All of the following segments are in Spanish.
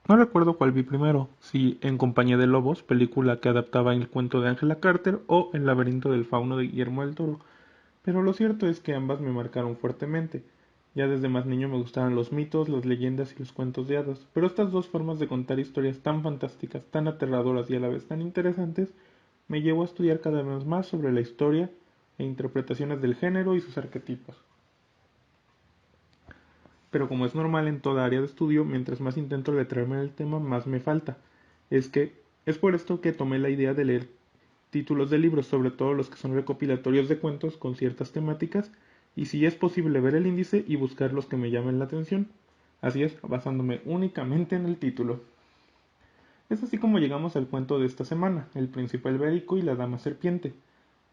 No recuerdo cuál vi primero, si En compañía de lobos, película que adaptaba el cuento de Angela Carter, o El laberinto del fauno de Guillermo del Toro, pero lo cierto es que ambas me marcaron fuertemente. Ya desde más niño me gustaban los mitos, las leyendas y los cuentos de hadas, pero estas dos formas de contar historias tan fantásticas, tan aterradoras y a la vez tan interesantes, me llevó a estudiar cada vez más sobre la historia e interpretaciones del género y sus arquetipos. Pero como es normal en toda área de estudio, mientras más intento letrarme en el tema, más me falta. Es que es por esto que tomé la idea de leer títulos de libros, sobre todo los que son recopilatorios de cuentos con ciertas temáticas, y si es posible ver el índice y buscar los que me llamen la atención. Así es, basándome únicamente en el título. Es así como llegamos al cuento de esta semana, El príncipe ibérico y la dama serpiente,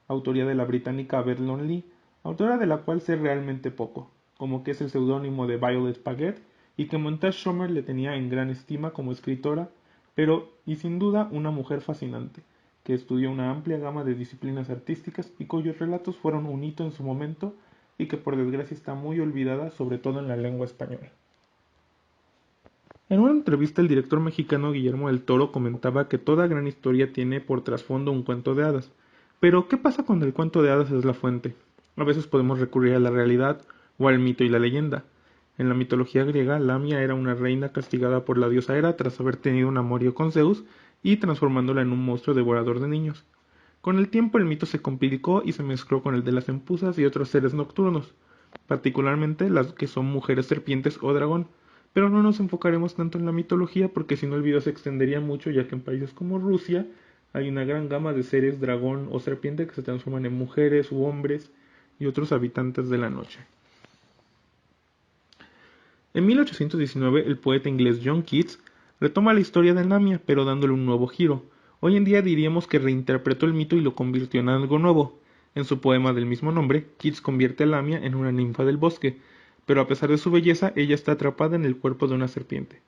autoría de la británica Verlon Lee, autora de la cual sé realmente poco, como que es el seudónimo de Violet Paget y que Montage Sommer le tenía en gran estima como escritora, pero y sin duda una mujer fascinante, que estudió una amplia gama de disciplinas artísticas y cuyos relatos fueron un hito en su momento y que por desgracia está muy olvidada, sobre todo en la lengua española. En una entrevista el director mexicano Guillermo del Toro comentaba que toda gran historia tiene por trasfondo un cuento de hadas. Pero, ¿qué pasa cuando el cuento de hadas es la fuente? A veces podemos recurrir a la realidad o al mito y la leyenda. En la mitología griega, Lamia era una reina castigada por la diosa Hera tras haber tenido un amorío con Zeus y transformándola en un monstruo devorador de niños. Con el tiempo el mito se complicó y se mezcló con el de las empuzas y otros seres nocturnos, particularmente las que son mujeres serpientes o dragón, pero no nos enfocaremos tanto en la mitología porque si no el video se extendería mucho ya que en países como Rusia hay una gran gama de seres dragón o serpiente que se transforman en mujeres u hombres y otros habitantes de la noche. En 1819 el poeta inglés John Keats retoma la historia de Lamia pero dándole un nuevo giro. Hoy en día diríamos que reinterpretó el mito y lo convirtió en algo nuevo. En su poema del mismo nombre, Keats convierte a Lamia en una ninfa del bosque, pero a pesar de su belleza, ella está atrapada en el cuerpo de una serpiente.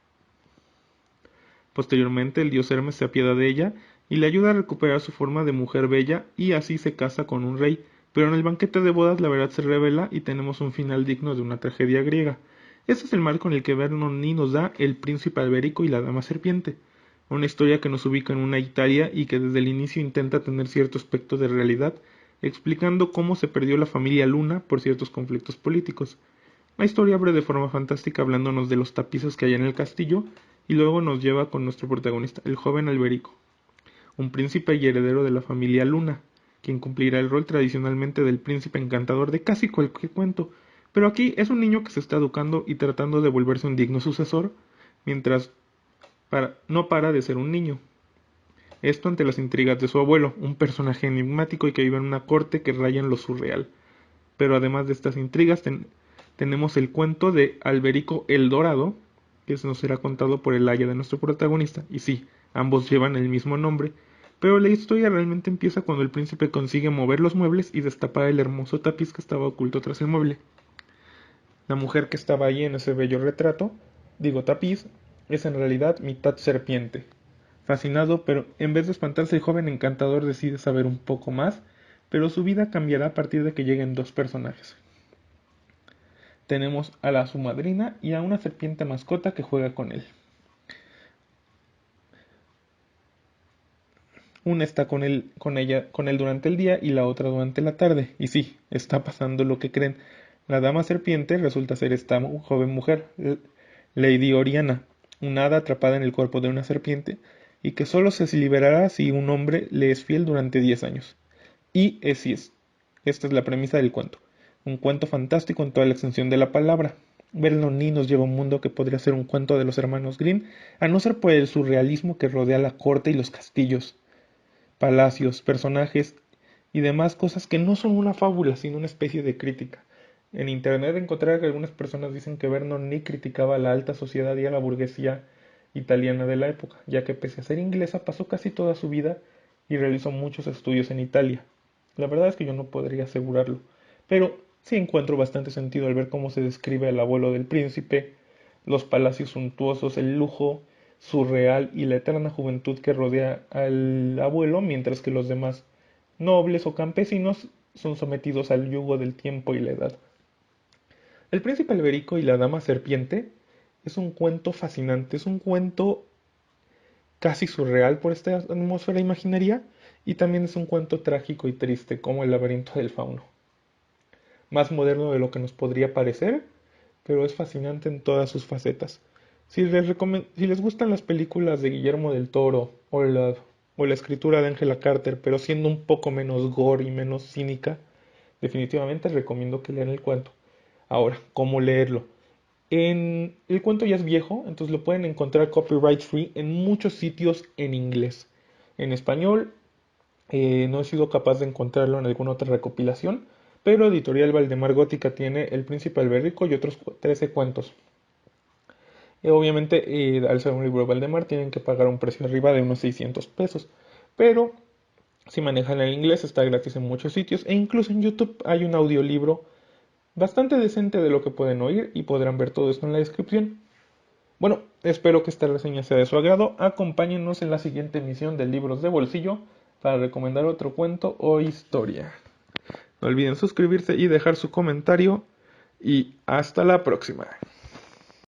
Posteriormente, el dios Hermes se apiada de ella y le ayuda a recuperar su forma de mujer bella y así se casa con un rey, pero en el banquete de bodas la verdad se revela y tenemos un final digno de una tragedia griega. Este es el marco en el que Vernon Lee nos da El príncipe albérico y la dama serpiente, una historia que nos ubica en una Italia y que desde el inicio intenta tener cierto aspecto de realidad, explicando cómo se perdió la familia Luna por ciertos conflictos políticos. La historia abre de forma fantástica hablándonos de los tapices que hay en el castillo y luego nos lleva con nuestro protagonista, el joven Alberico, un príncipe y heredero de la familia Luna, quien cumplirá el rol tradicionalmente del príncipe encantador de casi cualquier cuento, pero aquí es un niño que se está educando y tratando de volverse un digno sucesor, mientras no para de ser un niño. Esto ante las intrigas de su abuelo, un personaje enigmático y que vive en una corte que raya en lo surreal. Pero además de estas intrigas, tenemos el cuento de Alberico el Dorado, que nos será contado por el aya de nuestro protagonista. Y sí, ambos llevan el mismo nombre, pero la historia realmente empieza cuando el príncipe consigue mover los muebles y destapar el hermoso tapiz que estaba oculto tras el mueble. La mujer que estaba ahí en ese bello retrato, digo tapiz, es en realidad mitad serpiente. Fascinado, pero en vez de espantarse, el joven encantador decide saber un poco más, pero su vida cambiará a partir de que lleguen dos personajes. Tenemos a su madrina y a una serpiente mascota que juega con él. Una está con él durante el día y la otra durante la tarde. Y sí, está pasando lo que creen. La dama serpiente resulta ser esta joven mujer, Lady Oriana, una hada atrapada en el cuerpo de una serpiente y que solo se liberará si un hombre le es fiel durante 10 años. Y así es. Esta es la premisa del cuento. Un cuento fantástico en toda la extensión de la palabra. Vernon Lee nos lleva a un mundo que podría ser un cuento de los hermanos Grimm, a no ser por el surrealismo que rodea la corte y los castillos, palacios, personajes y demás cosas que no son una fábula, sino una especie de crítica. En internet encontré que algunas personas dicen que Vernon Lee criticaba a la alta sociedad y a la burguesía italiana de la época, ya que pese a ser inglesa pasó casi toda su vida y realizó muchos estudios en Italia. La verdad es que yo no podría asegurarlo, pero sí encuentro bastante sentido al ver cómo se describe al abuelo del príncipe, los palacios suntuosos, el lujo surreal y la eterna juventud que rodea al abuelo, mientras que los demás nobles o campesinos son sometidos al yugo del tiempo y la edad. El príncipe Alberico y la dama serpiente Es un cuento fascinante, es un cuento casi surreal por esta atmósfera imaginaria y también es un cuento trágico y triste como El laberinto del fauno. Más moderno de lo que nos podría parecer, pero es fascinante en todas sus facetas. Si les gustan las películas de Guillermo del Toro o la escritura de Angela Carter, pero siendo un poco menos gore y menos cínica, definitivamente les recomiendo que lean el cuento. Ahora, ¿cómo leerlo? El cuento ya es viejo, entonces lo pueden encontrar copyright free en muchos sitios en inglés. En español no he sido capaz de encontrarlo en alguna otra recopilación, pero Editorial Valdemar Gótica tiene El Príncipe Alberico y otros 13 cuentos. Obviamente, al ser un libro de Valdemar, tienen que pagar un precio arriba de unos 600 pesos. Pero si manejan el inglés, está gratis en muchos sitios. E incluso en YouTube hay un audiolibro bastante decente de lo que pueden oír y podrán ver todo esto en la descripción. Bueno, espero que esta reseña sea de su agrado. Acompáñenos en la siguiente emisión de Libros de Bolsillo para recomendar otro cuento o historia. No olviden suscribirse y dejar su comentario. Y hasta la próxima.